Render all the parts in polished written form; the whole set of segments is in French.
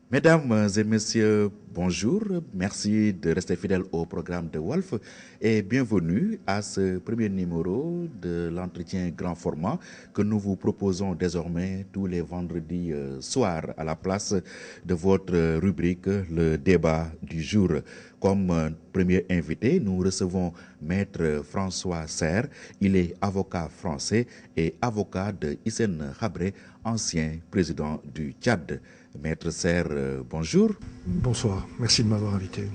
Mesdames et messieurs, bonjour. Merci de rester fidèles au programme de Wolf et bienvenue à ce premier numéro de l'entretien grand format que nous vous proposons désormais tous les vendredis soirs à la place de votre rubrique Le débat du jour. Comme premier invité, nous recevons Maître François Serre. Il est avocat français et avocat de Hissène Habré, ancien président du Tchad. Maître Serre, bonjour. Bonsoir, merci de m'avoir invité.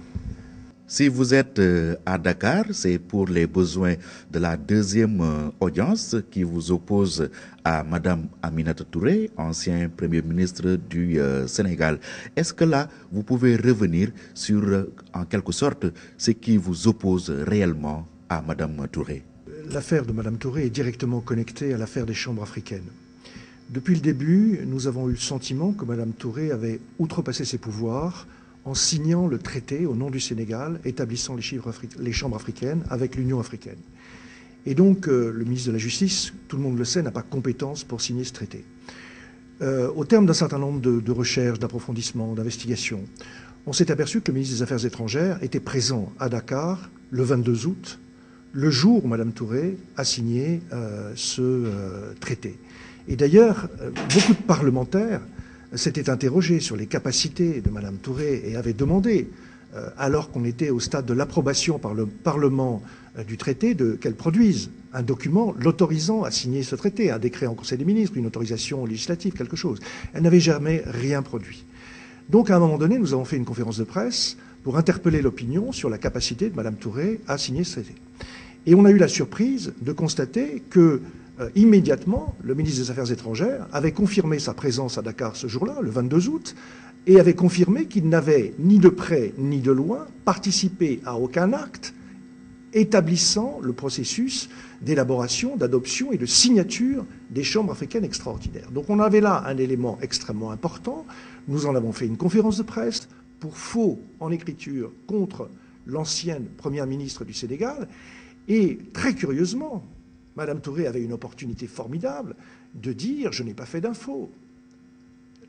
Si vous êtes à Dakar, c'est pour les besoins de la deuxième audience qui vous oppose à Madame Aminata Touré, ancien Premier ministre du Sénégal. Est-ce que là, vous pouvez revenir sur, en quelque sorte, ce qui vous oppose réellement à Madame Touré? L'affaire de Madame Touré est directement connectée à l'affaire des chambres africaines. Depuis le début, nous avons eu le sentiment que Mme Touré avait outrepassé ses pouvoirs en signant le traité au nom du Sénégal établissant les chambres africaines avec l'Union africaine. Et donc, le ministre de la Justice, tout le monde le sait, n'a pas compétence pour signer ce traité. Au terme d'un certain nombre de recherches, d'approfondissements, d'investigations, on s'est aperçu que le ministre des Affaires étrangères était présent à Dakar le 22 août, le jour où Mme Touré a signé ce traité. Et d'ailleurs, beaucoup de parlementaires s'étaient interrogés sur les capacités de Mme Touré et avaient demandé, alors qu'on était au stade de l'approbation par le Parlement du traité, qu'elle produise un document l'autorisant à signer ce traité, un décret en Conseil des ministres, une autorisation législative, quelque chose. Elle n'avait jamais rien produit. Donc à un moment donné, nous avons fait une conférence de presse pour interpeller l'opinion sur la capacité de Mme Touré à signer ce traité. Et on a eu la surprise de constater que immédiatement, le ministre des Affaires étrangères avait confirmé sa présence à Dakar ce jour-là, le 22 août, et avait confirmé qu'il n'avait ni de près ni de loin participé à aucun acte établissant le processus d'élaboration, d'adoption et de signature des chambres africaines extraordinaires. Donc on avait là un élément extrêmement important. Nous en avons fait une conférence de presse pour faux en écriture contre l'ancienne première ministre du Sénégal. Et très curieusement, Madame Touré avait une opportunité formidable de dire « je n'ai pas fait d'infos ».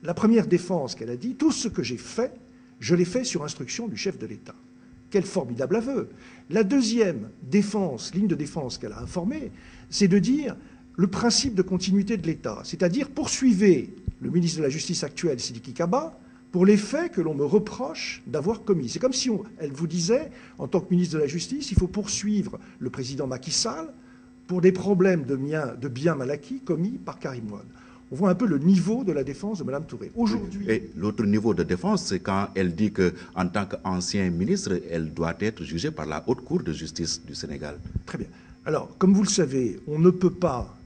La première défense qu'elle a dit, tout ce que j'ai fait, je l'ai fait sur instruction du chef de l'État. Quel formidable aveu. La deuxième défense, ligne de défense qu'elle a informée, c'est de dire le principe de continuité de l'État, c'est-à-dire poursuivez le ministre de la Justice actuel, Sidiki Kaba, pour les faits que l'on me reproche d'avoir commis. C'est comme si elle vous disait, en tant que ministre de la Justice, il faut poursuivre le président Macky Sall pour des problèmes de biens mal acquis commis par Karim Wade. On voit un peu le niveau de la défense de Mme Touré. Aujourd'hui. Et l'autre niveau de défense, c'est quand elle dit qu'en tant qu'ancien ministre, elle doit être jugée par la Haute Cour de justice du Sénégal. Très bien. Alors, comme vous le savez, on ne peut pas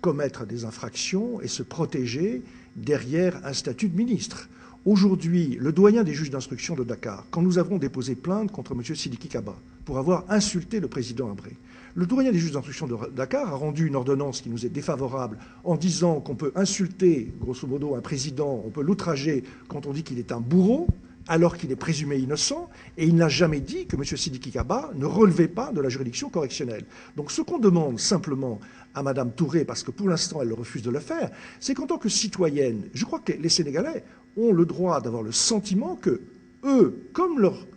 commettre des infractions et se protéger derrière un statut de ministre. Aujourd'hui, le doyen des juges d'instruction de Dakar, quand nous avons déposé plainte contre M. Sidiki Kaba pour avoir insulté le président Habré, le doyen des juges d'instruction de Dakar a rendu une ordonnance qui nous est défavorable en disant qu'on peut insulter, grosso modo, un président, on peut l'outrager quand on dit qu'il est un bourreau, alors qu'il est présumé innocent, et il n'a jamais dit que M. Sidiki Kaba ne relevait pas de la juridiction correctionnelle. Donc ce qu'on demande simplement à Mme Touré, parce que pour l'instant elle refuse de le faire, c'est qu'en tant que citoyenne, je crois que les Sénégalais ont le droit d'avoir le sentiment que eux, comme leurs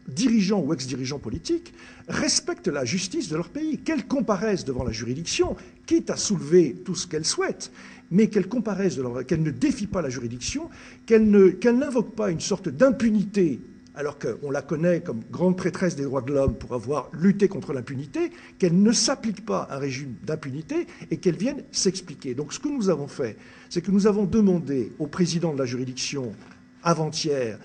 dirigeants ou ex-dirigeants politiques, respectent la justice de leur pays, qu'elles comparaissent devant la juridiction, quitte à soulever tout ce qu'elles souhaitent, mais qu'elles comparaissent, qu'elles ne défient pas la juridiction, qu'elles n'invoquent pas une sorte d'impunité, alors qu'on la connaît comme grande prêtresse des droits de l'homme pour avoir lutté contre l'impunité, qu'elle ne s'applique pas un régime d'impunité et qu'elle vienne s'expliquer. Donc ce que nous avons fait, c'est que nous avons demandé au président de la juridiction avant-hier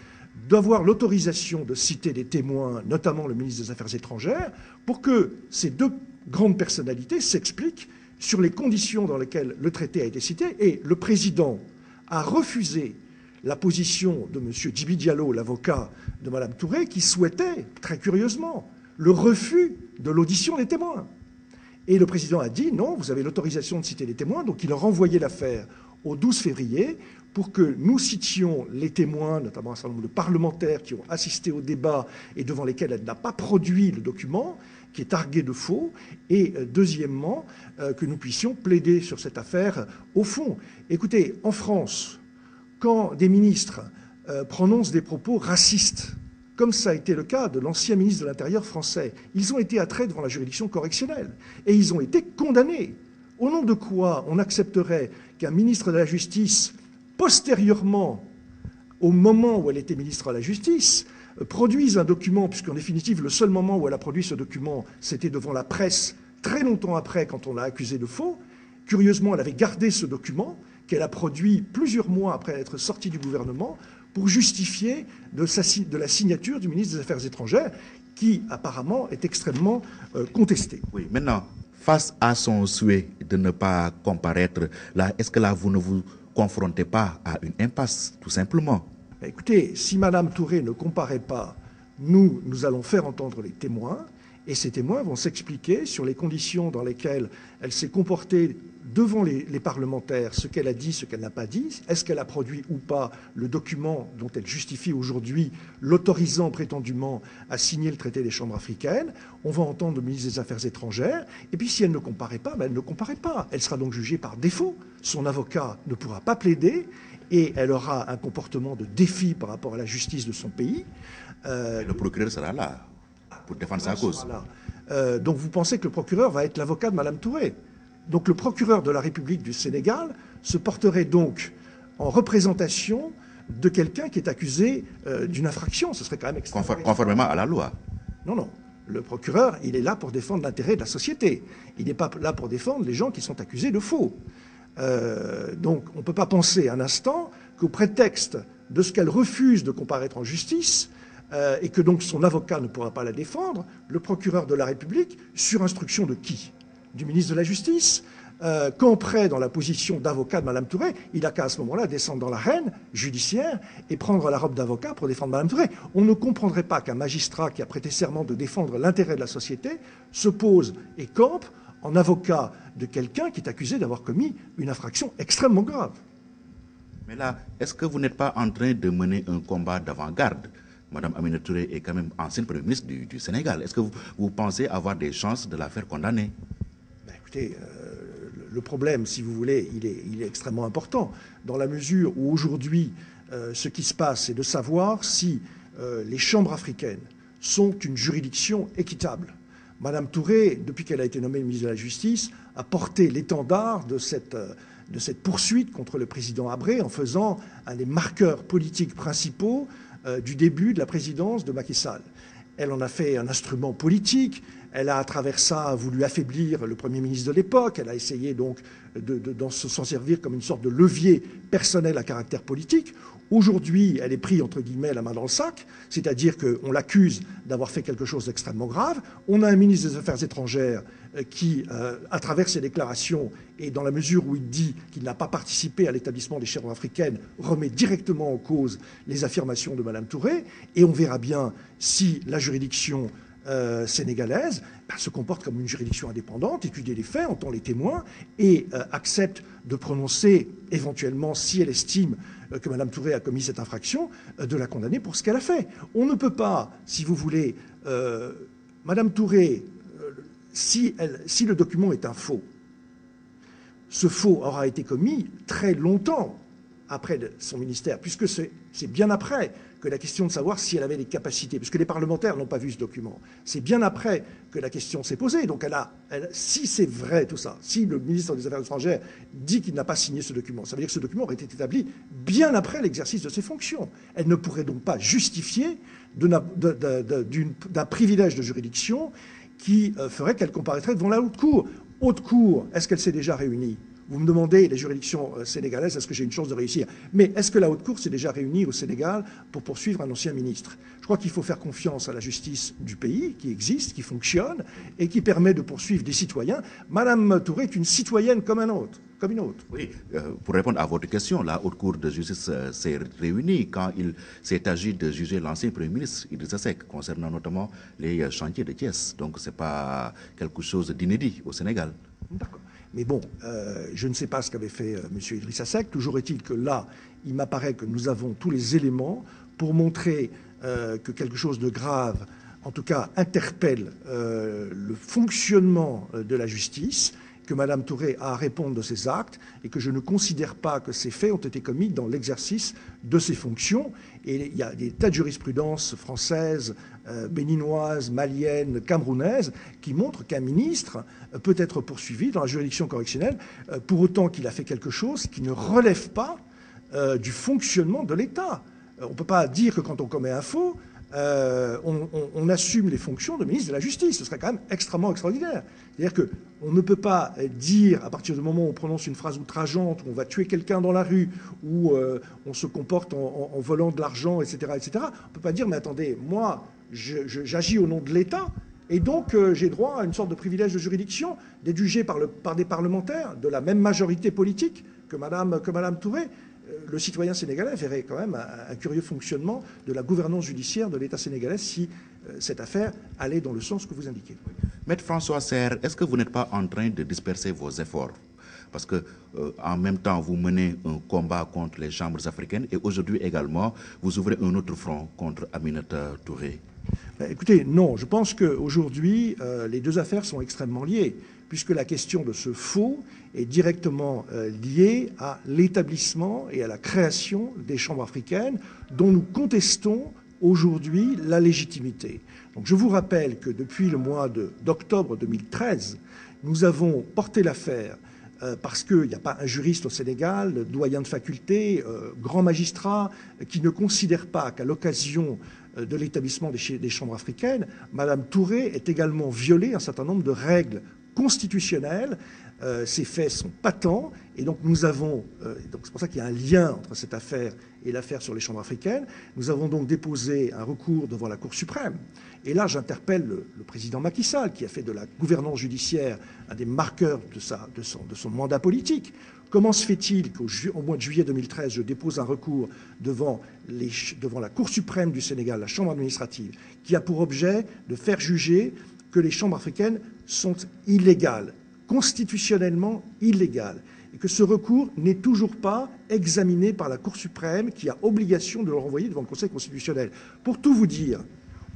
d'avoir l'autorisation de citer des témoins, notamment le ministre des Affaires étrangères, pour que ces deux grandes personnalités s'expliquent sur les conditions dans lesquelles le traité a été cité. Et le président a refusé la position de M. Djibi Diallo, l'avocat de Mme Touré, qui souhaitait, très curieusement, le refus de l'audition des témoins. Et le président a dit, non, vous avez l'autorisation de citer les témoins, donc il a renvoyé l'affaire au 12 février pour que nous citions les témoins, notamment un certain nombre de parlementaires qui ont assisté au débat et devant lesquels elle n'a pas produit le document, qui est targué de faux, et deuxièmement, que nous puissions plaider sur cette affaire au fond. Écoutez, en France, quand des ministres prononcent des propos racistes, comme ça a été le cas de l'ancien ministre de l'Intérieur français. Ils ont été attraits devant la juridiction correctionnelle et ils ont été condamnés. Au nom de quoi on accepterait qu'un ministre de la Justice, postérieurement, au moment où elle était ministre de la Justice, produise un document, puisqu'en définitive, le seul moment où elle a produit ce document, c'était devant la presse, très longtemps après, quand on l'a accusé de faux. Curieusement, elle avait gardé ce document, qu'elle a produit plusieurs mois après être sortie du gouvernement, pour justifier de la signature du ministre des Affaires étrangères, qui apparemment est extrêmement contestée. Oui, maintenant, face à son souhait de ne pas comparaître, là, est-ce que là, vous ne vous confrontez pas à une impasse, tout simplement? Écoutez, si Mme Touré ne comparaît pas, nous allons faire entendre les témoins, et ces témoins vont s'expliquer sur les conditions dans lesquelles elle s'est comportée devant les parlementaires, ce qu'elle a dit, ce qu'elle n'a pas dit, est-ce qu'elle a produit ou pas le document dont elle justifie aujourd'hui l'autorisant prétendument à signer le traité des chambres africaines. On va entendre le ministre des Affaires étrangères, et puis si elle ne comparait pas, elle ne comparait pas. Elle sera donc jugée par défaut. Son avocat ne pourra pas plaider, et elle aura un comportement de défi par rapport à la justice de son pays. Le procureur sera là pour défendre sa cause. Donc vous pensez que le procureur va être l'avocat de Mme Touré? Donc le procureur de la République du Sénégal se porterait donc en représentation de quelqu'un qui est accusé d'une infraction. Ce serait quand même extrêmement... Conformément à la loi. Non, non. Le procureur, il est là pour défendre l'intérêt de la société. Il n'est pas là pour défendre les gens qui sont accusés de faux. Donc on ne peut pas penser un instant qu'au prétexte de ce qu'elle refuse de comparaître en justice, et que donc son avocat ne pourra pas la défendre, le procureur de la République, sur instruction de qui? Du ministre de la Justice, qu'entré dans la position d'avocat de Mme Touré, il n'a qu'à ce moment-là descendre dans l'arène judiciaire et prendre la robe d'avocat pour défendre Mme Touré. On ne comprendrait pas qu'un magistrat qui a prêté serment de défendre l'intérêt de la société se pose et campe en avocat de quelqu'un qui est accusé d'avoir commis une infraction extrêmement grave. Mais là, est-ce que vous n'êtes pas en train de mener un combat d'avant-garde? Mme Aminata Touré est quand même ancienne Premier ministre du Sénégal. Est-ce que vous pensez avoir des chances de la faire condamner? Écoutez, le problème, si vous voulez, il est extrêmement important, dans la mesure où aujourd'hui, ce qui se passe, c'est de savoir si les chambres africaines sont une juridiction équitable. Mme Touré, depuis qu'elle a été nommée ministre de la Justice, a porté l'étendard de cette poursuite contre le président Habré en faisant un des marqueurs politiques principaux du début de la présidence de Macky Sall. Elle en a fait un instrument politique. Elle a, à travers ça, voulu affaiblir le Premier ministre de l'époque. Elle a essayé donc de s'en servir comme une sorte de levier personnel à caractère politique. Aujourd'hui, elle est prise, entre guillemets, la main dans le sac, c'est-à-dire qu'on l'accuse d'avoir fait quelque chose d'extrêmement grave. On a un ministre des Affaires étrangères qui, à travers ses déclarations, et dans la mesure où il dit qu'il n'a pas participé à l'établissement des chambres africaines, remet directement en cause les affirmations de Mme Touré. Et on verra bien si la juridiction sénégalaise se comporte comme une juridiction indépendante, étudie les faits, entend les témoins et accepte de prononcer éventuellement, si elle estime que Mme Touré a commis cette infraction, de la condamner pour ce qu'elle a fait. On ne peut pas, si vous voulez, Mme Touré, si le document est un faux, ce faux aura été commis très longtemps après son ministère, puisque c'est bien après que la question de savoir si elle avait les capacités, puisque les parlementaires n'ont pas vu ce document, c'est bien après que la question s'est posée. Donc si c'est vrai tout ça, si le ministre des Affaires étrangères dit qu'il n'a pas signé ce document, ça veut dire que ce document aurait été établi bien après l'exercice de ses fonctions. Elle ne pourrait donc pas justifier d'un privilège de juridiction qui ferait qu'elle comparaîtrait devant la haute cour. Haute cour, est-ce qu'elle s'est déjà réunie? Vous me demandez, les juridictions sénégalaises, est-ce que j'ai une chance de réussir? Mais est-ce que la Haute Cour s'est déjà réunie au Sénégal pour poursuivre un ancien ministre? Je crois qu'il faut faire confiance à la justice du pays, qui existe, qui fonctionne, et qui permet de poursuivre des citoyens. Madame Touré est une citoyenne comme une autre. Oui, pour répondre à votre question, la Haute Cour de justice s'est réunie quand il s'est agi de juger l'ancien Premier ministre, Idrissa Seck, concernant notamment les chantiers de Thiès. Donc ce n'est pas quelque chose d'inédit au Sénégal. D'accord. Mais bon, je ne sais pas ce qu'avait fait M. Idrissa Seck. Toujours est-il que là, il m'apparaît que nous avons tous les éléments pour montrer que quelque chose de grave, en tout cas, interpelle le fonctionnement de la justice que Mme Touré a à répondre de ses actes et que je ne considère pas que ces faits ont été commis dans l'exercice de ses fonctions. Et il y a des tas de jurisprudences françaises, béninoises, maliennes, camerounaises qui montrent qu'un ministre peut être poursuivi dans la juridiction correctionnelle pour autant qu'il a fait quelque chose qui ne relève pas du fonctionnement de l'État. On ne peut pas dire que quand on commet un faux, on assume les fonctions de ministre de la Justice. Ce serait quand même extrêmement extraordinaire. C'est-à-dire qu'on ne peut pas dire, à partir du moment où on prononce une phrase outrageante, où on va tuer quelqu'un dans la rue, où on se comporte en volant de l'argent, etc., etc., on ne peut pas dire, mais attendez, moi, j'agis au nom de l'État, et donc j'ai droit à une sorte de privilège de juridiction d'être jugé par des parlementaires de la même majorité politique que Mme Touré. Le citoyen sénégalais verrait quand même un curieux fonctionnement de la gouvernance judiciaire de l'État sénégalais si cette affaire allait dans le sens que vous indiquez. Maître François Serre, est-ce que vous n'êtes pas en train de disperser vos efforts? Parce que en même temps, vous menez un combat contre les chambres africaines et aujourd'hui également, vous ouvrez un autre front contre Aminata Touré. Écoutez, non, je pense qu'aujourd'hui, les deux affaires sont extrêmement liées, puisque la question de ce faux est directement liée à l'établissement et à la création des chambres africaines dont nous contestons aujourd'hui la légitimité. Donc je vous rappelle que depuis le mois d'octobre 2013, nous avons porté l'affaire parce qu'il n'y a pas un juriste au Sénégal, doyen de faculté, grand magistrat, qui ne considère pas qu'à l'occasion de l'établissement des chambres africaines, Mme Touré ait également violé un certain nombre de règles constitutionnelles. Ces faits sont patents et donc nous avons, donc c'est pour ça qu'il y a un lien entre cette affaire et l'affaire sur les chambres africaines. Nous avons donc déposé un recours devant la Cour suprême. Et là, j'interpelle le président Macky Sall, qui a fait de la gouvernance judiciaire un des marqueurs de son mandat politique. Comment se fait-il qu'au mois de juillet 2013, je dépose un recours devant la Cour suprême du Sénégal, la Chambre administrative, qui a pour objet de faire juger que les chambres africaines sont illégales, constitutionnellement illégales, et que ce recours n'est toujours pas examiné par la Cour suprême, qui a obligation de le renvoyer devant le Conseil constitutionnel. Pour tout vous dire,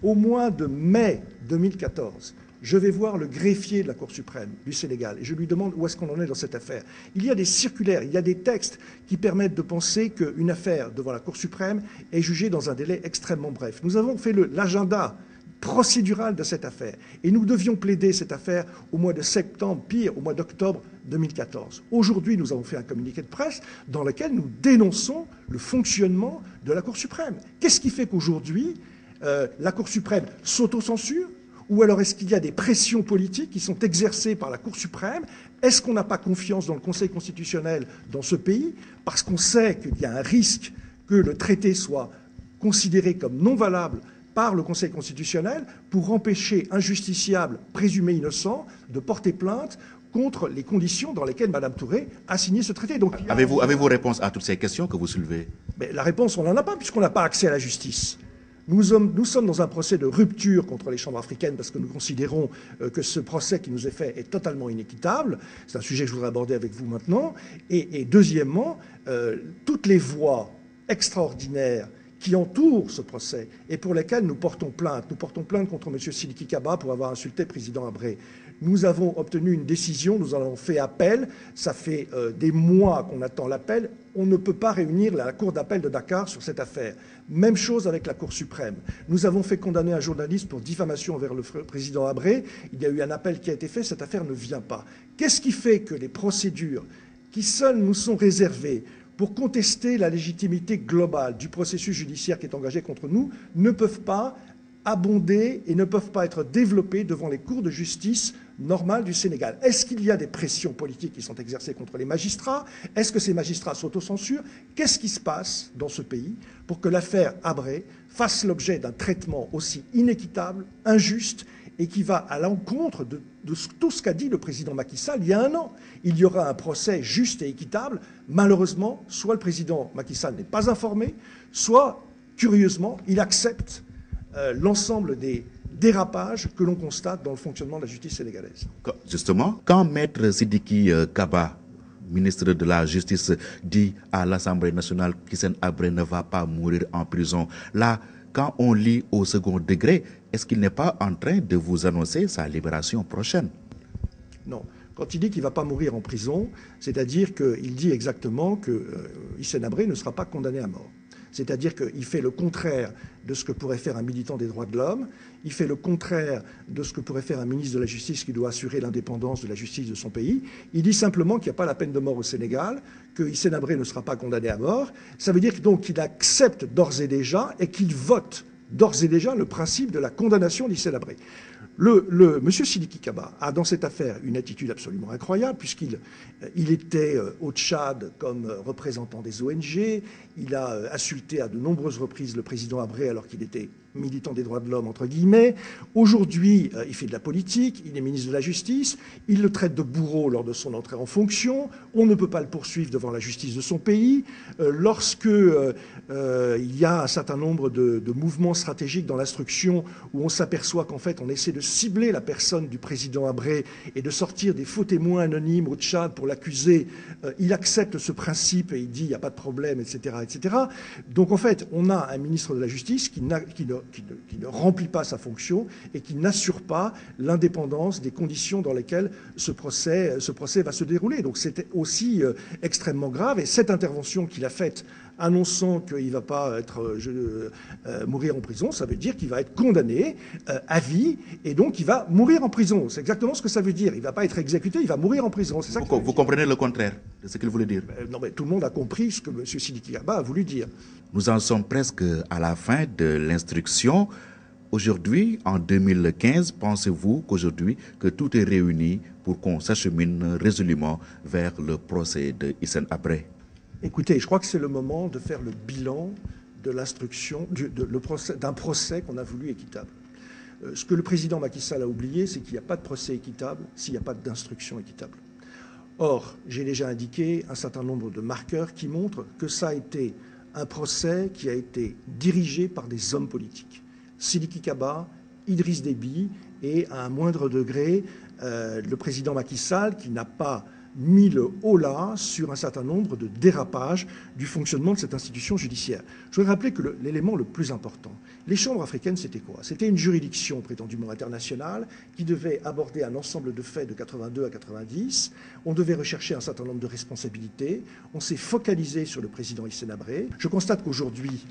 au mois de mai 2014, je vais voir le greffier de la Cour suprême du Sénégal et je lui demande où est-ce qu'on en est dans cette affaire. Il y a des circulaires, il y a des textes qui permettent de penser qu'une affaire devant la Cour suprême est jugée dans un délai extrêmement bref. Nous avons fait l'agenda procédural de cette affaire et nous devions plaider cette affaire au mois de septembre, pire, au mois d'octobre 2014. Aujourd'hui, nous avons fait un communiqué de presse dans lequel nous dénonçons le fonctionnement de la Cour suprême. Qu'est-ce qui fait qu'aujourd'hui, la Cour suprême s'autocensure? Ou alors est-ce qu'il y a des pressions politiques qui sont exercées par la Cour suprême? Est-ce qu'on n'a pas confiance dans le Conseil constitutionnel dans ce pays parce qu'on sait qu'il y a un risque que le traité soit considéré comme non valable par le Conseil constitutionnel pour empêcher un justiciable présumé innocent de porter plainte contre les conditions dans lesquelles Mme Touré a signé ce traité? Donc, Avez-vous réponse à toutes ces questions que vous soulevez? Mais la réponse, on n'en a pas puisqu'on n'a pas accès à la justice. Nous sommes dans un procès de rupture contre les chambres africaines parce que nous considérons que ce procès qui nous est fait est totalement inéquitable. C'est un sujet que je voudrais aborder avec vous maintenant. Et deuxièmement, toutes les voies extraordinaires qui entourent ce procès et pour lesquelles nous portons plainte. Nous portons plainte contre M. Sidiki Kaba pour avoir insulté le président Habré. Nous avons obtenu une décision, nous en avons fait appel. Ça fait des mois qu'on attend l'appel. On ne peut pas réunir la Cour d'appel de Dakar sur cette affaire. Même chose avec la Cour suprême. Nous avons fait condamner un journaliste pour diffamation envers le président Habré. Il y a eu un appel qui a été fait. Cette affaire ne vient pas. Qu'est-ce qui fait que les procédures qui seules nous sont réservées pour contester la légitimité globale du processus judiciaire qui est engagé contre nous ne peuvent pas abonder et ne peuvent pas être développées devant les cours de justice normales du Sénégal? Est-ce qu'il y a des pressions politiques qui sont exercées contre les magistrats? Est-ce que ces magistrats s'autocensurent? Qu'est-ce qui se passe dans ce pays pour que l'affaire Habré fasse l'objet d'un traitement aussi inéquitable, injuste et qui va à l'encontre de tout ce qu'a dit le président Macky Sall il y a un an? Il y aura un procès juste et équitable. Malheureusement, soit le président Macky Sall n'est pas informé, soit, curieusement, il accepte l'ensemble des dérapages que l'on constate dans le fonctionnement de la justice sénégalaise. Justement, quand Maître Sidiki Kaba, ministre de la Justice, dit à l'Assemblée nationale qu'Hissène Habré ne va pas mourir en prison, là, quand on lit au second degré, est-ce qu'il n'est pas en train de vous annoncer sa libération prochaine? Non. Quand il dit qu'il ne va pas mourir en prison, c'est-à-dire qu'il dit exactement que Hissène Habré ne sera pas condamné à mort. C'est-à-dire qu'il fait le contraire de ce que pourrait faire un militant des droits de l'homme, il fait le contraire de ce que pourrait faire un ministre de la Justice qui doit assurer l'indépendance de la justice de son pays. Il dit simplement qu'il n'y a pas la peine de mort au Sénégal, que Hissène Habré ne sera pas condamné à mort. Ça veut dire donc qu'il accepte d'ores et déjà et qu'il vote d'ores et déjà le principe de la condamnation d'Hissène Habré. M. Sidiki Kaba a dans cette affaire une attitude absolument incroyable puisqu'il était au Tchad comme représentant des ONG, il a insulté à de nombreuses reprises le président Habré alors qu'il était militant des droits de l'homme, entre guillemets. Aujourd'hui, il fait de la politique, il est ministre de la Justice, il le traite de bourreau lors de son entrée en fonction, on ne peut pas le poursuivre devant la justice de son pays. Lorsque il y a un certain nombre de mouvements stratégiques dans l'instruction où on s'aperçoit qu'en fait on essaie de cibler la personne du président Habré et de sortir des faux témoins anonymes au Tchad pour l'accuser, il accepte ce principe et il dit il n'y a pas de problème, etc., etc. Donc en fait, on a un ministre de la Justice qui ne remplit pas sa fonction et qui n'assure pas l'indépendance des conditions dans lesquelles ce procès va se dérouler. Donc c'était aussi extrêmement grave. Et cette intervention qu'il a faite annonçant qu'il ne va pas mourir en prison, ça veut dire qu'il va être condamné à vie et donc il va mourir en prison. C'est exactement ce que ça veut dire. Il ne va pas être exécuté, il va mourir en prison. C'est ça vous comprenez le contraire de ce qu'il voulait dire? Non, mais tout le monde a compris ce que M. Sidiki Kaba a voulu dire. Nous en sommes presque à la fin de l'instruction. Aujourd'hui, en 2015, pensez-vous qu'aujourd'hui, que tout est réuni pour qu'on s'achemine résolument vers le procès de Hissène Habré? Écoutez, je crois que c'est le moment de faire le bilan de l'instruction, d'un procès qu'on a voulu équitable. Ce que le président Macky Sall a oublié, c'est qu'il n'y a pas de procès équitable s'il n'y a pas d'instruction équitable. Or, j'ai déjà indiqué un certain nombre de marqueurs qui montrent que ça a été un procès qui a été dirigé par des hommes politiques. Sidiki Kaba, Idriss Déby et, à un moindre degré, le président Macky Sall qui n'a pas mis le holà sur un certain nombre de dérapages du fonctionnement de cette institution judiciaire. Je voudrais rappeler que l'élément le plus important, les chambres africaines, c'était quoi? C'était une juridiction prétendument internationale qui devait aborder un ensemble de faits de 82 à 90. On devait rechercher un certain nombre de responsabilités. On s'est focalisé sur le président Hissène Habré. Je constate qu'aujourd'hui,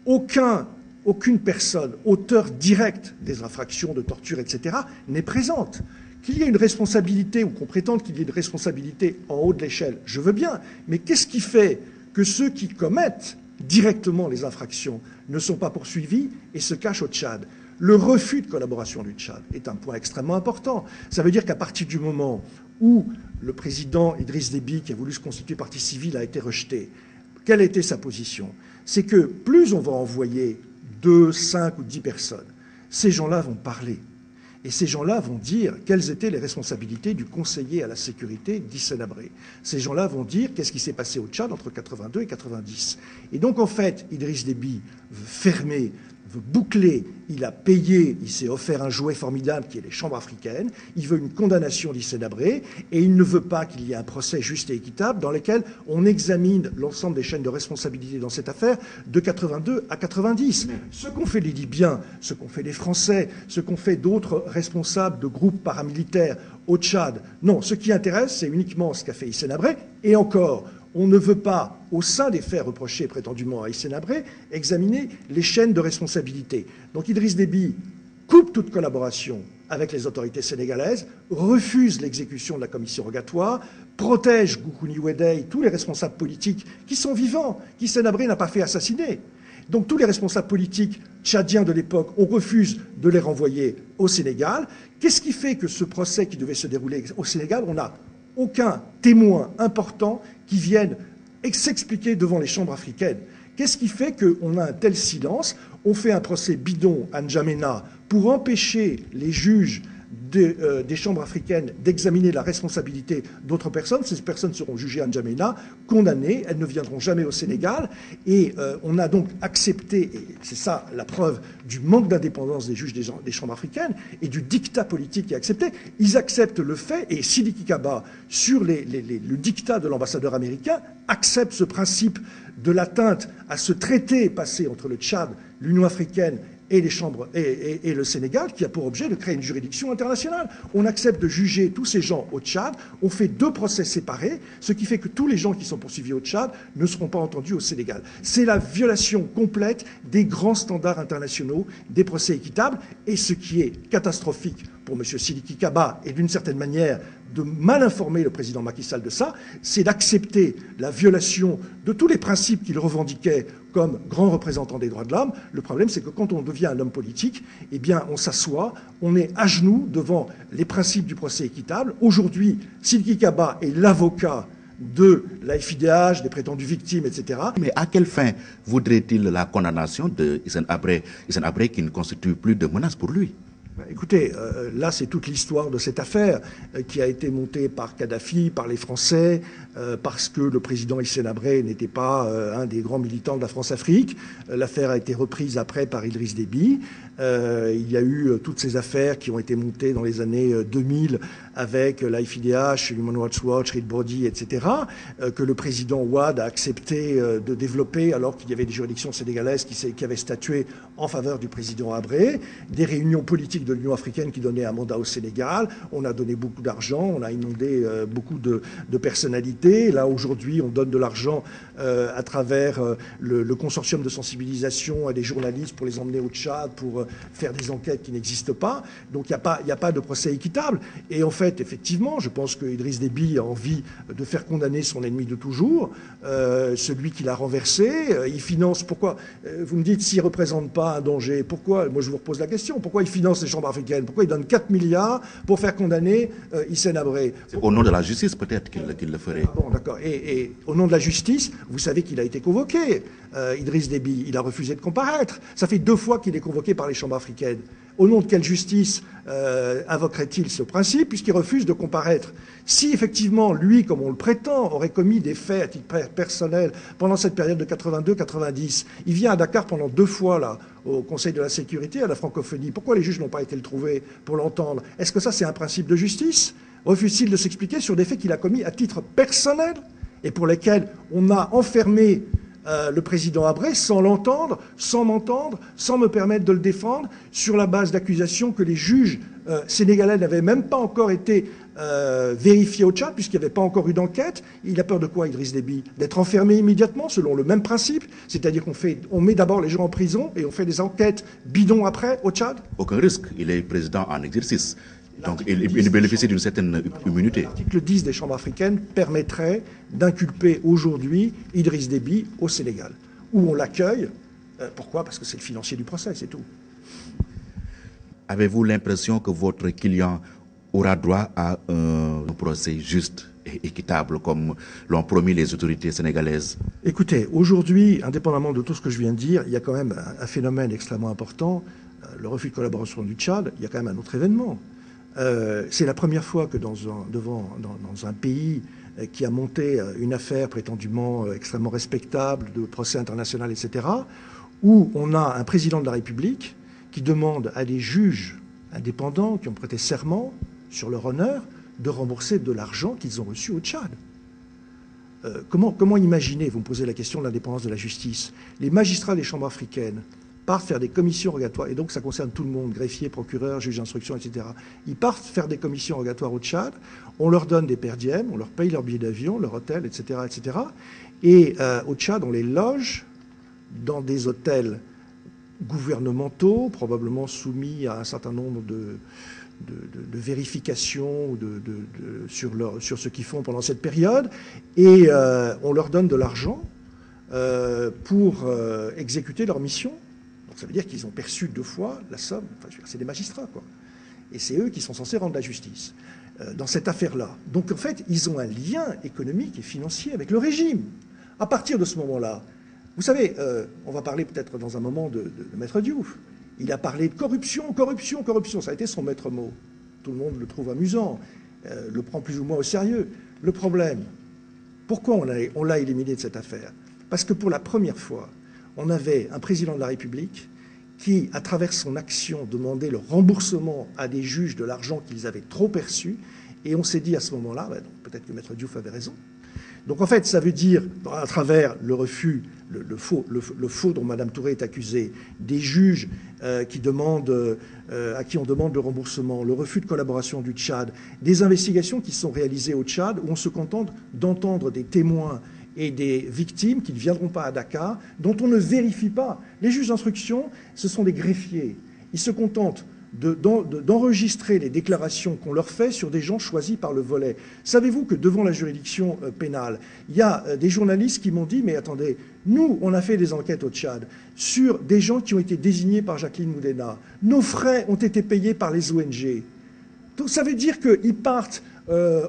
aucune personne, auteur direct des infractions de torture, etc., n'est présente. Qu'il y ait une responsabilité ou qu'on prétende qu'il y ait une responsabilité en haut de l'échelle, je veux bien. Mais qu'est-ce qui fait que ceux qui commettent directement les infractions ne sont pas poursuivis et se cachent au Tchad? Le refus de collaboration du Tchad est un point extrêmement important. Ça veut dire qu'à partir du moment où le président Idriss Déby, qui a voulu se constituer partie civile, a été rejeté, quelle était sa position? C'est que plus on va envoyer 2, 5 ou 10 personnes, ces gens-là vont parler. Et ces gens-là vont dire quelles étaient les responsabilités du conseiller à la sécurité d'Hissène Habré. Ces gens-là vont dire qu'est-ce qui s'est passé au Tchad entre 82 et 90. Et donc, en fait, Idriss Déby veut fermer, veut boucler, il a payé, il s'est offert un jouet formidable qui est les chambres africaines, il veut une condamnation d'Hissène Habré, et il ne veut pas qu'il y ait un procès juste et équitable dans lequel on examine l'ensemble des chaînes de responsabilité dans cette affaire de 82 à 90. Ce qu'ont fait les Libyens, ce qu'ont fait les Français, ce qu'ont fait d'autres responsables de groupes paramilitaires au Tchad, non, ce qui intéresse, c'est uniquement ce qu'a fait Hissène Habré, et encore, on ne veut pas, au sein des faits reprochés prétendument à Hissène Habré, examiner les chaînes de responsabilité. Donc Idriss Déby coupe toute collaboration avec les autorités sénégalaises, refuse l'exécution de la commission rogatoire, protège Goukouni Weddey, tous les responsables politiques qui sont vivants, qu'Hissène Habré n'a pas fait assassiner. Donc tous les responsables politiques tchadiens de l'époque, on refuse de les renvoyer au Sénégal. Qu'est-ce qui fait que ce procès qui devait se dérouler au Sénégal, on n'a aucun témoin important qui vienne s'expliquer devant les chambres africaines? Qu'est-ce qui fait qu'on a un tel silence? On fait un procès bidon à N'Djamena pour empêcher les juges des chambres africaines d'examiner la responsabilité d'autres personnes. Ces personnes seront jugées à N'Djamena, condamnées, elles ne viendront jamais au Sénégal. Et on a donc accepté, et c'est ça la preuve du manque d'indépendance des juges des chambres africaines et du dictat politique qui est accepté. Ils acceptent le fait, et Sidiki Kaba, sur le dictat de l'ambassadeur américain, accepte ce principe de l'atteinte à ce traité passé entre le Tchad, l'Union africaine et les chambres et le Sénégal, qui a pour objet de créer une juridiction internationale. On accepte de juger tous ces gens au Tchad, on fait 2 procès séparés, ce qui fait que tous les gens qui sont poursuivis au Tchad ne seront pas entendus au Sénégal. C'est la violation complète des grands standards internationaux des procès équitables, et ce qui est catastrophique pour M. Sidiki Kaba, et d'une certaine manière de mal informer le président Macky Sall de ça, c'est d'accepter la violation de tous les principes qu'il revendiquait comme grand représentant des droits de l'homme. Le problème, c'est que quand on devient un homme politique, eh bien, on s'assoit, on est à genoux devant les principes du procès équitable. Aujourd'hui, Sidiki Kaba est l'avocat de la FIDH, des prétendues victimes, etc. Mais à quelle fin voudrait-il la condamnation de Hissène Habré qui ne constitue plus de menace pour lui? Écoutez, là c'est toute l'histoire de cette affaire qui a été montée par Kadhafi, par les Français, parce que le président Hissène Habré n'était pas un des grands militants de la France-Afrique. L'affaire a été reprise après par Idriss Déby. Il y a eu toutes ces affaires qui ont été montées dans les années 2000 avec l'IFIDH, Human Rights Watch, Reed Brody, etc., que le président Ouad a accepté de développer alors qu'il y avait des juridictions sénégalaises qui avaient statué en faveur du président Habré, des réunions politiques de l'Union africaine qui donnaient un mandat au Sénégal. On a donné beaucoup d'argent, on a inondé beaucoup de personnalités. Là, aujourd'hui, on donne de l'argent à travers le consortium de sensibilisation à des journalistes pour les emmener au Tchad, pour faire des enquêtes qui n'existent pas. Donc, il n'y a pas de procès équitable. Et en fait, effectivement, je pense que Idriss Déby a envie de faire condamner son ennemi de toujours, celui qui l'a renversé. Il finance... Pourquoi vous me dites s'il ne représente pas un danger. Pourquoi? Moi, je vous repose la question. Pourquoi il finance les chambres africaines? Pourquoi il donne 4 milliards pour faire condamner Hissène Habré? Au nom de la justice, peut-être qu'il le ferait. Bon, d'accord. Et au nom de la justice, vous savez qu'il a été convoqué, Idriss Déby. Il a refusé de comparaître. Ça fait 2 fois qu'il est convoqué par les chambres africaines. Au nom de quelle justice invoquerait-il ce principe, puisqu'il refuse de comparaître? Si effectivement, lui, comme on le prétend, aurait commis des faits à titre personnel pendant cette période de 82-90, il vient à Dakar pendant 2 fois, là, au Conseil de la sécurité, à la francophonie. Pourquoi les juges n'ont pas été le trouver pour l'entendre? Est-ce que ça, c'est un principe de justice? Refuse-t-il de s'expliquer sur des faits qu'il a commis à titre personnel et pour lesquels on a enfermé le président Habré sans l'entendre, sans m'entendre, sans me permettre de le défendre, sur la base d'accusations que les juges sénégalais n'avaient même pas encore été vérifiées au Tchad, puisqu'il n'y avait pas encore eu d'enquête? Il a peur de quoi, Idriss Déby? D'être enfermé immédiatement, selon le même principe, c'est-à-dire qu'on met d'abord les gens en prison et on fait des enquêtes bidons après au Tchad? Aucun risque, il est président en exercice. Donc il bénéficie d'une certaine immunité. L'article 10 des chambres africaines permettrait d'inculper aujourd'hui Idriss Déby au Sénégal, où on l'accueille. Pourquoi? Parce que c'est le financier du procès, c'est tout. Avez-vous l'impression que votre client aura droit à un procès juste et équitable, comme l'ont promis les autorités sénégalaises? Écoutez, aujourd'hui, indépendamment de tout ce que je viens de dire, il y a quand même un phénomène extrêmement important, le refus de collaboration du Tchad. Il y a quand même un autre événement. C'est la première fois que dans un pays qui a monté une affaire prétendument extrêmement respectable de procès international, etc., où on a un président de la République qui demande à des juges indépendants qui ont prêté serment sur leur honneur de rembourser de l'argent qu'ils ont reçu au Tchad. Comment imaginer, vous me posez la question de l'indépendance de la justice, les magistrats des chambres africaines partent faire des commissions rogatoires, et donc ça concerne tout le monde, greffiers, procureurs, juges d'instruction, etc. Ils partent faire des commissions rogatoires au Tchad, on leur donne des per diem, on leur paye leur billet d'avion, leur hôtel, etc., etc. Et au Tchad, on les loge dans des hôtels gouvernementaux, probablement soumis à un certain nombre de vérifications sur ce qu'ils font pendant cette période, et on leur donne de l'argent pour exécuter leur mission. Ça veut dire qu'ils ont perçu 2 fois la somme. Enfin, c'est des magistrats, quoi. Et c'est eux qui sont censés rendre la justice dans cette affaire-là. Donc, en fait, ils ont un lien économique et financier avec le régime. À partir de ce moment-là, vous savez, on va parler peut-être dans un moment de Maître Diouf. Il a parlé de corruption, corruption, corruption. Ça a été son maître mot. Tout le monde le trouve amusant, le prend plus ou moins au sérieux. Le problème, pourquoi on l'a éliminé de cette affaire? Parce que pour la première fois, on avait un président de la République qui, à travers son action, demandait le remboursement à des juges de l'argent qu'ils avaient trop perçu. Et on s'est dit à ce moment-là, peut-être que Maître Diouf avait raison, Donc en fait, ça veut dire, à travers le refus, le faux dont Mme Touré est accusée, des juges à qui on demande le remboursement, le refus de collaboration du Tchad, des investigations qui sont réalisées au Tchad, où on se contente d'entendre des témoins et des victimes qui ne viendront pas à Dakar, dont on ne vérifie pas. Les juges d'instruction, ce sont des greffiers. Ils se contentent d'enregistrer les déclarations qu'on leur fait sur des gens choisis par le volet. Savez-vous que devant la juridiction pénale, il y a des journalistes qui m'ont dit « Mais attendez, nous, on a fait des enquêtes au Tchad sur des gens qui ont été désignés par Jacqueline Moudena. Nos frais ont été payés par les ONG. » Donc ça veut dire qu'ils partent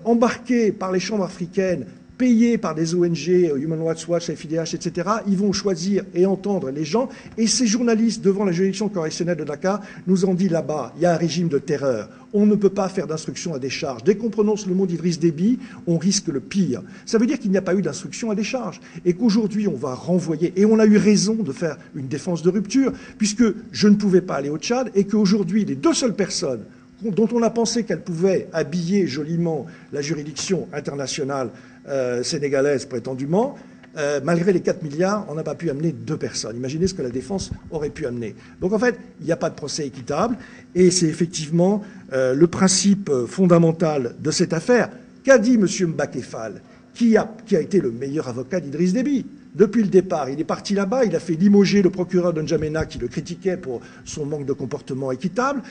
embarqués par les chambres africaines, payés par des ONG, Human Rights Watch, FIDH, etc., ils vont choisir et entendre les gens. Et ces journalistes, devant la juridiction correctionnelle de Dakar, nous ont dit là-bas, il y a un régime de terreur. On ne peut pas faire d'instruction à décharge. Dès qu'on prononce le mot d'Idriss Déby, on risque le pire. Ça veut dire qu'il n'y a pas eu d'instruction à décharge. Et qu'aujourd'hui, on va renvoyer. Et on a eu raison de faire une défense de rupture, puisque je ne pouvais pas aller au Tchad, et qu'aujourd'hui, les deux seules personnes dont on a pensé qu'elles pouvaient habiller joliment la juridiction internationale sénégalaise prétendument, malgré les 4 milliards, on n'a pas pu amener 2 personnes. Imaginez ce que la défense aurait pu amener. Donc en fait, il n'y a pas de procès équitable, et c'est effectivement le principe fondamental de cette affaire. Qu'a dit M. Mbacké Fall, qui a été le meilleur avocat d'Idriss Déby? Depuis le départ, il est parti là-bas, il a fait limoger le procureur de N'Djamena qui le critiquait pour son manque de comportement équitable.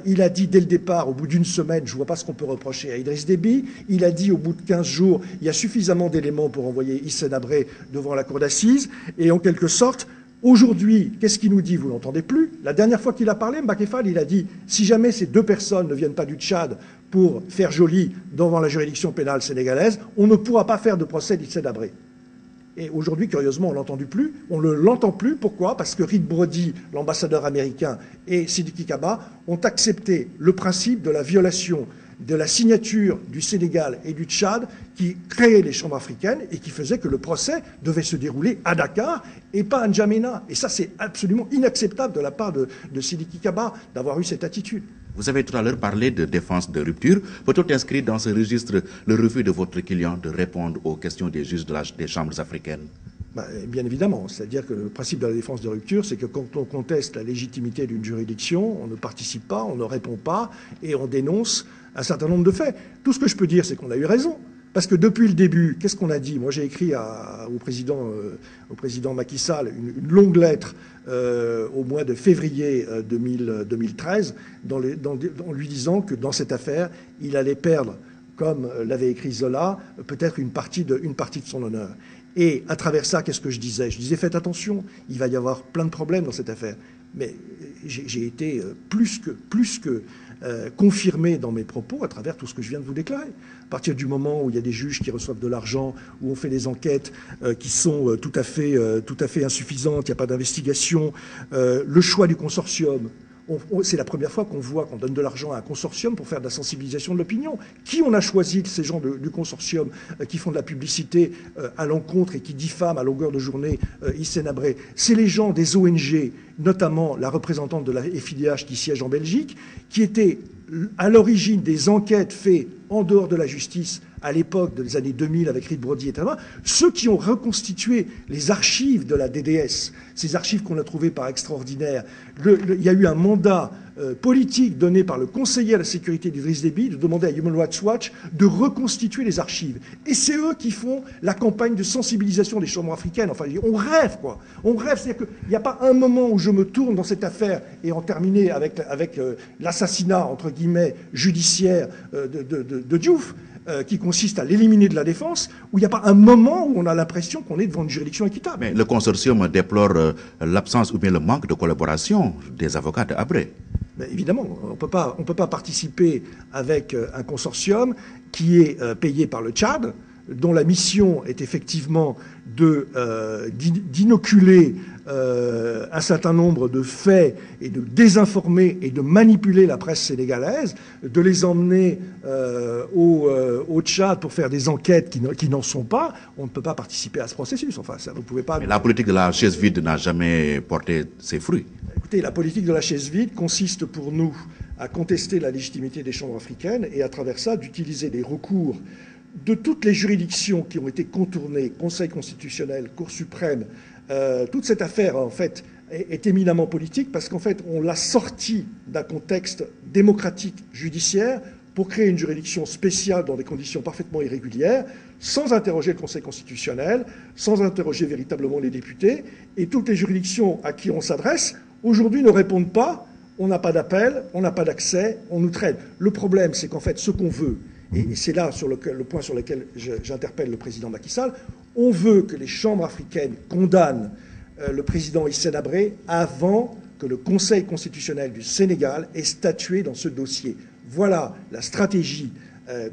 Il a dit dès le départ, au bout d'une semaine, je ne vois pas ce qu'on peut reprocher à Idriss Déby. Il a dit au bout de 15 jours, il y a suffisamment d'éléments pour envoyer Hissène Habré devant la cour d'assises. Et en quelque sorte, aujourd'hui, qu'est-ce qu'il nous dit? Vous l'entendez plus. La dernière fois qu'il a parlé, Mbacké Fall, il a dit si jamais ces 2 personnes ne viennent pas du Tchad pour faire joli devant la juridiction pénale sénégalaise, on ne pourra pas faire de procès d'Hissène Habré. Et aujourd'hui, curieusement, on ne l'entend plus. Pourquoi? Parce que Reed Brody, l'ambassadeur américain, et Sidiki Kaba ont accepté le principe de la violation de la signature du Sénégal et du Tchad qui créait les chambres africaines et qui faisait que le procès devait se dérouler à Dakar et pas à N'Djamena. Et ça, c'est absolument inacceptable de la part de Sidiki Kaba d'avoir eu cette attitude. Vous avez tout à l'heure parlé de défense de rupture. Peut-on inscrire dans ce registre le refus de votre client de répondre aux questions des juges des chambres africaines? Bien évidemment. C'est-à-dire que le principe de la défense de rupture, c'est que quand on conteste la légitimité d'une juridiction, on ne participe pas, on ne répond pas et on dénonce un certain nombre de faits. Tout ce que je peux dire, c'est qu'on a eu raison. Parce que depuis le début, qu'est-ce qu'on a dit? Moi, j'ai écrit au président Macky Sall une longue lettre au mois de février 2013 en lui disant que dans cette affaire, il allait perdre, comme l'avait écrit Zola, peut-être une partie de son honneur. Et à travers ça, qu'est-ce que je disais? Je disais, faites attention, il va y avoir plein de problèmes dans cette affaire. Mais j'ai été plus que confirmé dans mes propos à travers tout ce que je viens de vous déclarer. À partir du moment où il y a des juges qui reçoivent de l'argent, où on fait des enquêtes qui sont tout à fait insuffisantes, il n'y a pas d'investigation, le choix du consortium. C'est la première fois qu'on voit qu'on donne de l'argent à un consortium pour faire de la sensibilisation de l'opinion. Qui on a choisi de ces gens du consortium qui font de la publicité à l'encontre et qui diffament à longueur de journée Hissène Habré? C'est les gens des ONG, notamment la représentante de la FIDH qui siège en Belgique, qui étaient à l'origine des enquêtes faites en dehors de la justice à l'époque des années 2000 avec Reed Brody, etc., ceux qui ont reconstitué les archives de la DDS, ces archives qu'on a trouvées par extraordinaire. Il y a eu un mandat politique donné par le conseiller à la sécurité d'Idriss Déby de demander à Human Rights Watch de reconstituer les archives. Et c'est eux qui font la campagne de sensibilisation des chambres africaines. Enfin, on rêve, quoi. On rêve, c'est-à-dire qu'il n'y a pas un moment où je me tourne dans cette affaire et en terminer avec l'assassinat, entre guillemets, judiciaire de Diouf, qui consiste à l'éliminer de la défense, où il n'y a pas un moment où on a l'impression qu'on est devant une juridiction équitable. Mais le consortium déplore l'absence ou bien le manque de collaboration des avocats de Habré. Mais évidemment, on peut pas participer avec un consortium qui est payé par le Tchad, dont la mission est effectivement d'inoculer un certain nombre de faits et de désinformer et de manipuler la presse sénégalaise, de les emmener au Tchad pour faire des enquêtes qui n'en sont pas. On ne peut pas participer à ce processus. Enfin, ça, vous pouvez pas. Mais la politique de la chaise vide n'a jamais porté ses fruits. Écoutez, la politique de la chaise vide consiste pour nous à contester la légitimité des chambres africaines et à travers ça d'utiliser des recours de toutes les juridictions qui ont été contournées, Conseil constitutionnel, Cour suprême, toute cette affaire, en fait, est éminemment politique parce qu'en fait, on l'a sorti d'un contexte démocratique judiciaire pour créer une juridiction spéciale dans des conditions parfaitement irrégulières, sans interroger le Conseil constitutionnel, sans interroger véritablement les députés. Et toutes les juridictions à qui on s'adresse, aujourd'hui, ne répondent pas. On n'a pas d'appel, on n'a pas d'accès, on nous traîne. Le problème, c'est qu'en fait, ce qu'on veut, et c'est là sur le point sur lequel j'interpelle le président Macky Sall, on veut que les chambres africaines condamnent le président Hissène Habré avant que le Conseil constitutionnel du Sénégal ait statué dans ce dossier. Voilà la stratégie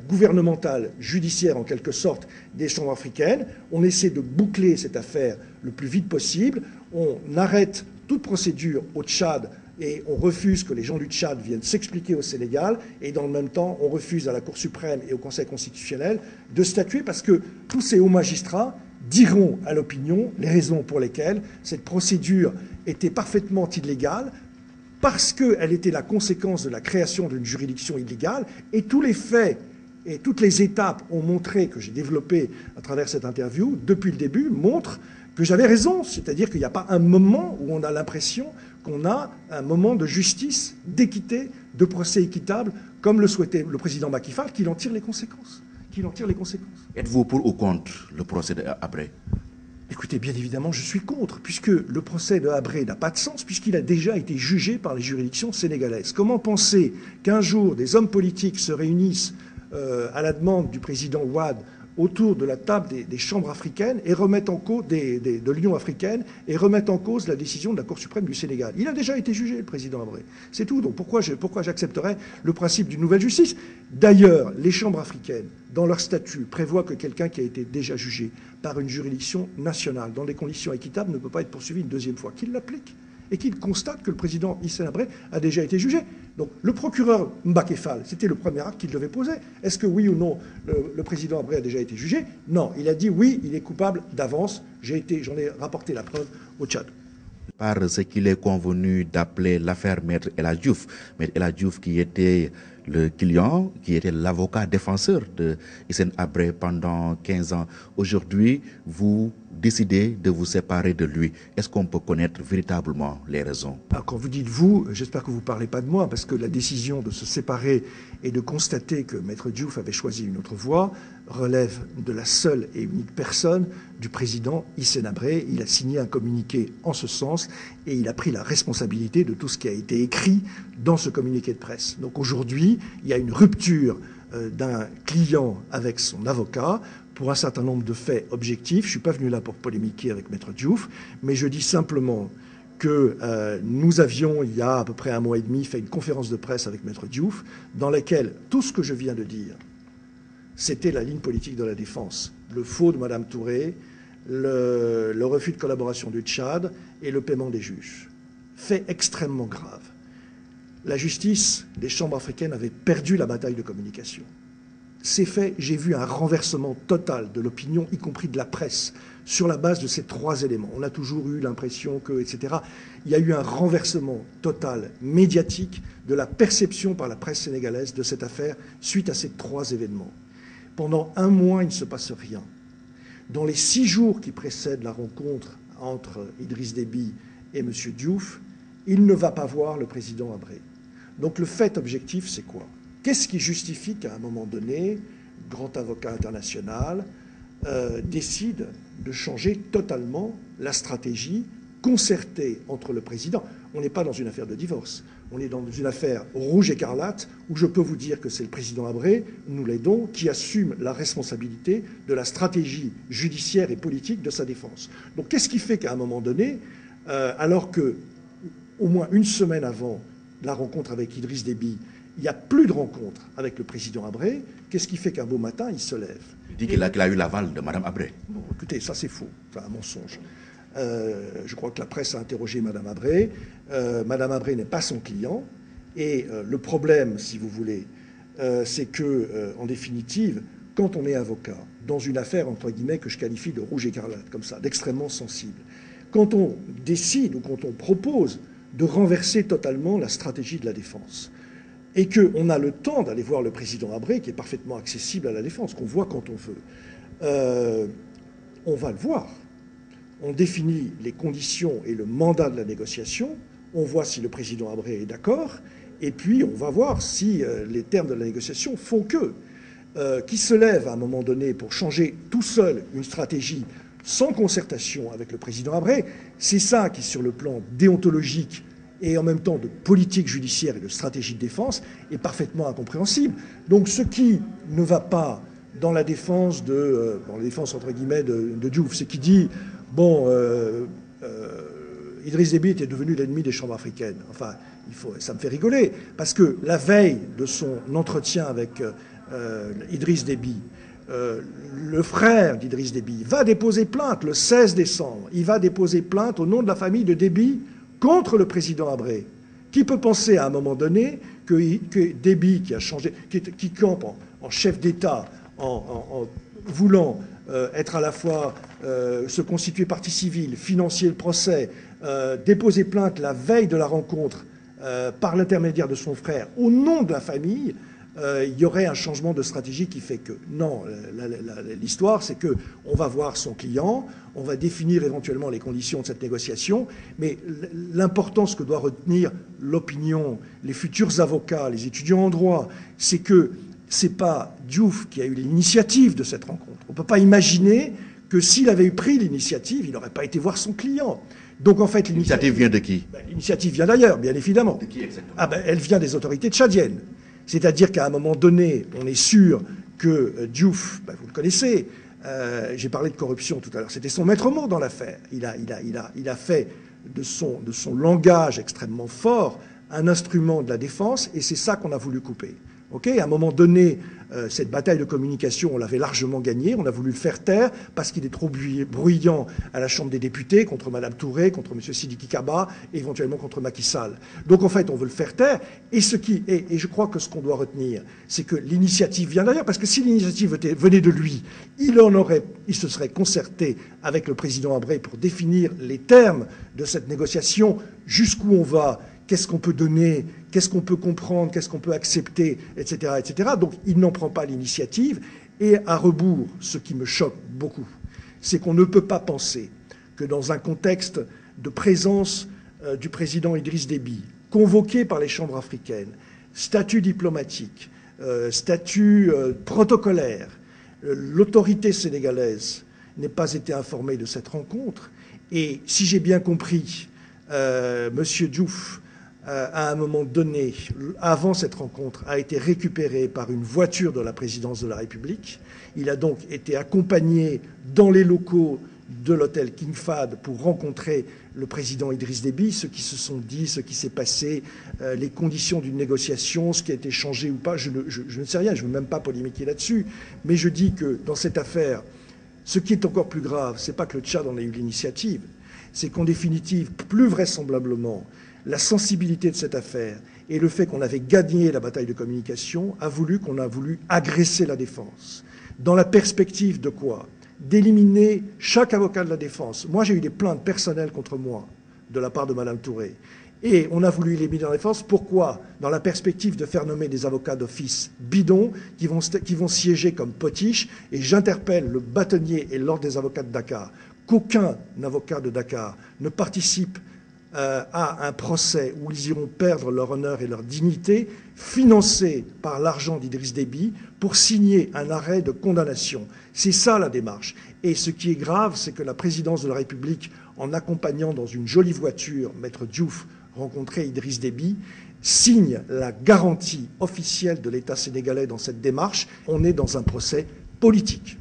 gouvernementale, judiciaire en quelque sorte, des chambres africaines. On essaie de boucler cette affaire le plus vite possible. On arrête toute procédure au Tchad et on refuse que les gens du Tchad viennent s'expliquer au Sénégal, et dans le même temps, on refuse à la Cour suprême et au Conseil constitutionnel de statuer parce que tous ces hauts magistrats diront à l'opinion les raisons pour lesquelles cette procédure était parfaitement illégale, parce qu'elle était la conséquence de la création d'une juridiction illégale, et tous les faits et toutes les étapes ont montré, que j'ai développé à travers cette interview, depuis le début, montrent que j'avais raison, c'est-à-dire qu'il n'y a pas un moment où on a l'impression qu'on a un moment de justice, d'équité, de procès équitable, comme le souhaitait le président Macky Sall, qu'il en tire les conséquences. Êtes-vous pour ou contre le procès d'Habré? Écoutez, bien évidemment, je suis contre, puisque le procès de Habré n'a pas de sens, puisqu'il a déjà été jugé par les juridictions sénégalaises. Comment penser qu'un jour des hommes politiques se réunissent à la demande du président Wade autour de la table des chambres africaines et remettent en cause de l'Union africaine et remettent en cause la décision de la Cour suprême du Sénégal? Il a déjà été jugé, le président Habré. C'est tout. Donc pourquoi j'accepterais le principe d'une nouvelle justice? D'ailleurs, les chambres africaines, dans leur statut, prévoient que quelqu'un qui a été déjà jugé par une juridiction nationale dans des conditions équitables ne peut pas être poursuivi une deuxième fois, qu'il l'applique et qu'il constate que le président Hissène Habré a déjà été jugé. Donc le procureur Mbacké Fall, c'était le premier acte qu'il devait poser. Est-ce que oui ou non le président Habré a déjà été jugé? Non, il a dit oui, il est coupable d'avance. J'en ai rapporté la preuve au Tchad. Par ce qu'il est convenu d'appeler l'affaire Maître El Hadji Diouf. Maître El Hadji Diouf qui était le client, qui était l'avocat défenseur de Hissène Habré pendant 15 ans. Aujourd'hui, vous décidez de vous séparer de lui. Est-ce qu'on peut connaître véritablement les raisons? Alors, quand vous dites vous, j'espère que vous ne parlez pas de moi, parce que la décision de se séparer et de constater que Maître Diouf avait choisi une autre voie relève de la seule et unique personne du président Hissène Habré. Il a signé un communiqué en ce sens et il a pris la responsabilité de tout ce qui a été écrit dans ce communiqué de presse. Donc aujourd'hui, il y a une rupture d'un client avec son avocat pour un certain nombre de faits objectifs. Je ne suis pas venu là pour polémiquer avec Maître Diouf, mais je dis simplement que nous avions, il y a à peu près 1 mois et demi, fait une conférence de presse avec Maître Diouf, dans laquelle tout ce que je viens de dire, c'était la ligne politique de la défense. Le faux de Mme Touré, le refus de collaboration du Tchad et le paiement des juges. Fait extrêmement grave. La justice des chambres africaines avait perdu la bataille de communication. Ces faits, j'ai vu un renversement total de l'opinion, y compris de la presse, sur la base de ces 3 éléments. On a toujours eu l'impression que, etc. Il y a eu un renversement total, médiatique, de la perception par la presse sénégalaise de cette affaire suite à ces 3 événements. Pendant 1 mois, il ne se passe rien. Dans les 6 jours qui précèdent la rencontre entre Idriss Déby et M. Diouf, il ne va pas voir le président Habré. Donc le fait objectif, c'est quoi? Qu'est-ce qui justifie qu'à un moment donné, grand avocat international décide de changer totalement la stratégie concertée entre le président? On n'est pas dans une affaire de divorce, on est dans une affaire rouge écarlate où je peux vous dire que c'est le président Habré, nous l'aidons, qui assume la responsabilité de la stratégie judiciaire et politique de sa défense. Donc qu'est-ce qui fait qu'à un moment donné, alors que au moins 1 semaine avant la rencontre avec Idriss Déby, il n'y a plus de rencontre avec le président Habré, qu'est-ce qui fait qu'un beau matin, il se lève? Il dit qu'il a eu l'aval de Mme Habré. Bon, écoutez, ça c'est faux, c'est un mensonge. Je crois que la presse a interrogé Mme Habré. Mme Habré n'est pas son client. Et le problème, si vous voulez, c'est que, en définitive, quand on est avocat, dans une affaire, entre guillemets, que je qualifie de rouge écarlate, comme ça, d'extrêmement sensible, quand on décide ou quand on propose de renverser totalement la stratégie de la défense, et qu'on a le temps d'aller voir le président Habré, qui est parfaitement accessible à la défense, qu'on voit quand on veut, on va le voir. On définit les conditions et le mandat de la négociation, on voit si le président Habré est d'accord, et puis on va voir si les termes de la négociation font que. Qui se lève à un moment donné pour changer tout seul une stratégie sans concertation avec le président Habré, c'est ça qui, sur le plan déontologique et en même temps de politique judiciaire et de stratégie de défense, est parfaitement incompréhensible. Donc ce qui ne va pas dans la défense la défense entre guillemets de Diouf, c'est qui dit bon, Idriss Déby était devenu l'ennemi des chambres africaines. Enfin, ça me fait rigoler parce que la veille de son entretien avec Idriss Déby, le frère d'Idriss Déby va déposer plainte le 16 décembre. Il va déposer plainte au nom de la famille de Déby contre le président Habré. Qui peut penser à un moment donné que Déby, qui a changé, qui campe en chef d'État, en voulant être à la fois se constituer partie civile, financer le procès, déposer plainte la veille de la rencontre par l'intermédiaire de son frère au nom de la famille, il y aurait un changement de stratégie qui fait que non, l'histoire c'est que on va voir son client, on va définir éventuellement les conditions de cette négociation, mais l'importance que doit retenir l'opinion, les futurs avocats, les étudiants en droit, c'est que c'est pas Diouf qui a eu l'initiative de cette rencontre. On ne peut pas imaginer que s'il avait pris l'initiative, il n'aurait pas été voir son client. Donc en fait, l'initiative vient de qui? L'initiative vient d'ailleurs, bien évidemment. De qui exactement? Elle vient des autorités tchadiennes. C'est-à-dire qu'à un moment donné, on est sûr que Diouf, vous le connaissez, j'ai parlé de corruption tout à l'heure, c'était son maître mot dans l'affaire. Il a fait de son langage extrêmement fort un instrument de la défense, et c'est ça qu'on a voulu couper. À un moment donné, cette bataille de communication, on l'avait largement gagnée. On a voulu le faire taire parce qu'il est trop bruyant à la Chambre des députés contre Mme Touré, contre M. Sidiki Kaba et éventuellement contre Macky Sall. Donc en fait, on veut le faire taire. Et je crois que ce qu'on doit retenir, c'est que l'initiative vient d'ailleurs, parce que si l'initiative venait de lui, il se serait concerté avec le président Habré pour définir les termes de cette négociation, jusqu'où on va, qu'est-ce qu'on peut donner, qu'est-ce qu'on peut comprendre, qu'est-ce qu'on peut accepter, etc., etc. Donc il n'en prend pas l'initiative. Et à rebours, ce qui me choque beaucoup, c'est qu'on ne peut pas penser que dans un contexte de présence du président Idriss Déby, convoqué par les chambres africaines, statut diplomatique, statut protocolaire, l'autorité sénégalaise n'ait pas été informée de cette rencontre. Et si j'ai bien compris, M. Diouf, à un moment donné, avant cette rencontre, a été récupéré par une voiture de la présidence de la République. Il a donc été accompagné dans les locaux de l'hôtel King Fahd pour rencontrer le président Idriss Déby, ce qui se sont dit, ce qui s'est passé, les conditions d'une négociation, ce qui a été changé ou pas, je ne sais rien, je ne veux même pas polémiquer là-dessus. Mais je dis que dans cette affaire, ce qui est encore plus grave, c'est pas que le Tchad en ait eu l'initiative, c'est qu'en définitive, plus vraisemblablement, la sensibilité de cette affaire et le fait qu'on avait gagné la bataille de communication a voulu agresser la défense. Dans la perspective de quoi? D'éliminer chaque avocat de la défense. Moi, j'ai eu des plaintes personnelles contre moi de la part de Mme Touré. Et on a voulu éliminer la défense. Pourquoi? Dans la perspective de faire nommer des avocats d'office bidons qui vont siéger comme potiches. Et j'interpelle le bâtonnier et l'ordre des avocats de Dakar qu'aucun avocat de Dakar ne participe à un procès où ils iront perdre leur honneur et leur dignité, financé par l'argent d'Idriss Déby, pour signer un arrêt de condamnation. C'est ça la démarche. Et ce qui est grave, c'est que la présidence de la République, en accompagnant dans une jolie voiture Maître Diouf rencontrer Idriss Déby, signe la garantie officielle de l'État sénégalais dans cette démarche. On est dans un procès politique.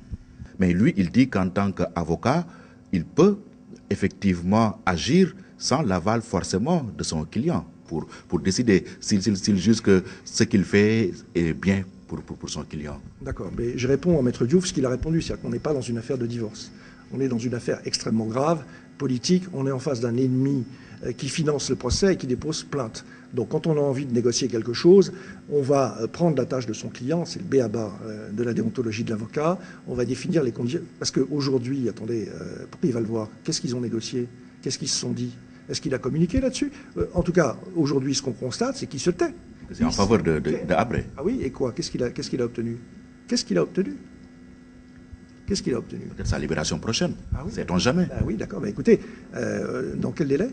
Mais lui, il dit qu'en tant qu'avocat, il peut effectivement agir sans l'aval forcément de son client pour décider s'il juge que ce qu'il fait est bien pour son client. D'accord, mais je réponds à Maître Diouf ce qu'il a répondu, c'est-à-dire qu'on n'est pas dans une affaire de divorce. On est dans une affaire extrêmement grave, politique, on est en face d'un ennemi qui finance le procès et qui dépose plainte. Donc quand on a envie de négocier quelque chose, on va prendre la tâche de son client, c'est le b.a.-ba de la déontologie de l'avocat, on va définir les conditions. Parce qu'aujourd'hui, attendez, pourquoi il va le voir? Qu'est-ce qu'ils ont négocié? Qu'est-ce qu'ils se sont dit? Est-ce qu'il a communiqué là-dessus? En tout cas, aujourd'hui, ce qu'on constate, c'est qu'il se tait. C'est en faveur de Habré. Ah oui, et quoi? Qu'est-ce qu'il a obtenu? Qu'est-ce qu'il a obtenu? Qu'est-ce qu'il a obtenu? Peut-être sa libération prochaine. Ah oui. Sait-on jamais? Ah oui, d'accord. Écoutez, dans quel délai?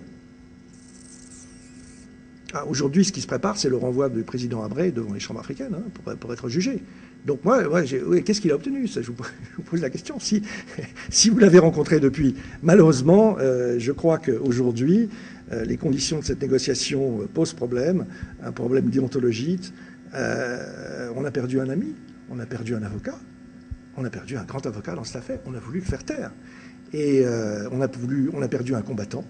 Aujourd'hui, ce qui se prépare, c'est le renvoi du président Habré devant les chambres africaines pour être jugé. Donc moi oui, qu'est-ce qu'il a obtenu? Ça, je vous pose la question. Si vous l'avez rencontré depuis, malheureusement, je crois qu'aujourd'hui, les conditions de cette négociation posent problème, un problème déontologique. On a perdu un ami, on a perdu un avocat, on a perdu un grand avocat dans cette affaire. On a voulu le faire taire. Et on a perdu un combattant.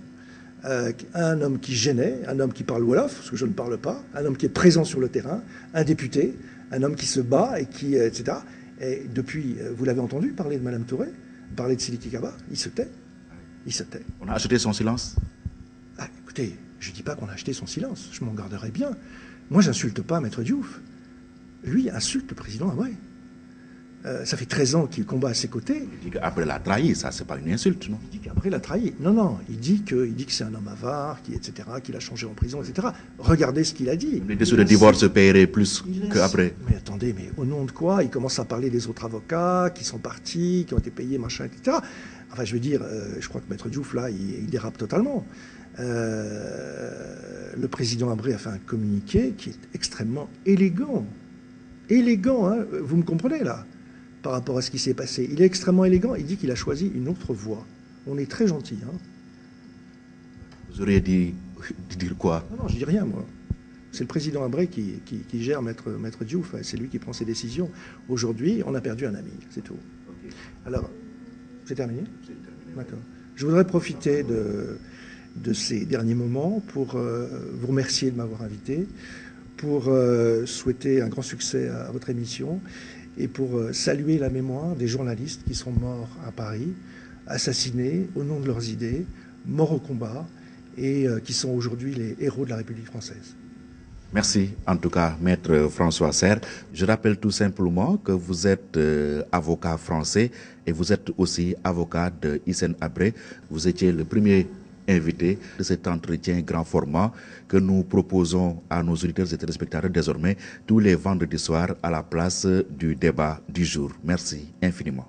Un homme qui gênait, un homme qui parle Wolof, parce que je ne parle pas, un homme qui est présent sur le terrain, un député, un homme qui se bat, et qui, etc. Et depuis, vous l'avez entendu parler de Mme Touré, parler de Sidiki Kaba, il se tait. Il se tait. On a acheté son silence? Écoutez, je ne dis pas qu'on a acheté son silence, je m'en garderai bien. Moi, j'insulte pas Maître Diouf. Lui insulte le président Habré. Ça fait 13 ans qu'il combat à ses côtés. Il dit qu'Habré l'a trahi, ça, c'est pas une insulte, non? Il dit qu'Habré l'a trahi. Non, il dit que c'est un homme avare, etc., qu'il a changé en prison, etc. Regardez ce qu'il a dit. Les dessous de divorce paieraient plus qu'Habré. Mais attendez, mais au nom de quoi? Il commence à parler des autres avocats qui sont partis, qui ont été payés, machin, etc. Enfin, je veux dire, je crois que Maître Diouf, là, il dérape totalement. Le président Habré a fait un communiqué qui est extrêmement élégant. Élégant, hein, vous me comprenez, là, par rapport à ce qui s'est passé. Il est extrêmement élégant. Il dit qu'il a choisi une autre voie. On est très gentil. Vous auriez dit dire quoi? Non, je dis rien, moi. C'est le président Habré qui gère Maître Diouf. C'est lui qui prend ses décisions. Aujourd'hui, on a perdu un ami. C'est tout. Okay. Alors, c'est terminé? C'est terminé. D'accord. Je voudrais profiter de ces derniers moments pour vous remercier de m'avoir invité, pour souhaiter un grand succès à votre émission et pour saluer la mémoire des journalistes qui sont morts à Paris, assassinés au nom de leurs idées, morts au combat et qui sont aujourd'hui les héros de la République française. Merci en tout cas, Maître François Serre. Je rappelle tout simplement que vous êtes avocat français et vous êtes aussi avocat de Hissène Habré. Vous étiez le premier invité de cet entretien grand format que nous proposons à nos auditeurs et téléspectateurs désormais tous les vendredis soirs à la place du débat du jour. Merci infiniment.